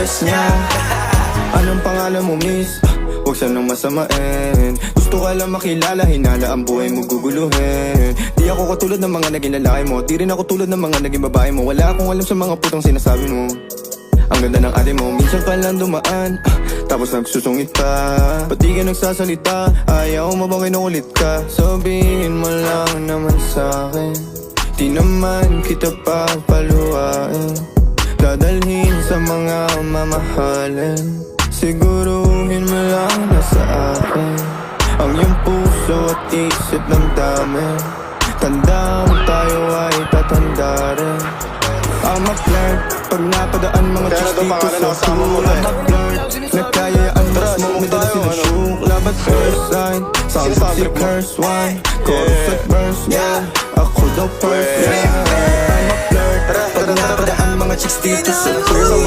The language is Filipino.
first niya. Anong pangalan mo, miss? Huwag sanang masamain. Gusto ka lang makilala, hinala ang buhay mo guguluhin. Di ako katulad ng mga naging lalaki mo, di rin ako tulad ng mga naging babae mo. Wala akong alam sa mga putong sinasabi mo. Ang ganda ng ate mo, minsan ka lang dumaan, tapos nagsusungit pa. Ba't di ka nagsasalita? Ayaw mo bang kinukulit ka? Sabihin mo lang naman sa'kin, di naman kita papaluhain. Dadalhin sa mga mamahalin, siguruhin mo lang na sa akin ang iyong puso at isip ng dami. Tanda mo tayo ay tatanda rin. I'm a flirt, pag napadaan mga chicks dito sa pool. I'm a flirt, nagkayaan mas mo, may dala sinashook. Love at first sight, sounds of the curse one. Chorus at verse, yeah, ako daw first, yeah. I'm a flirt, pag napadaan mga chicks dito sa pool.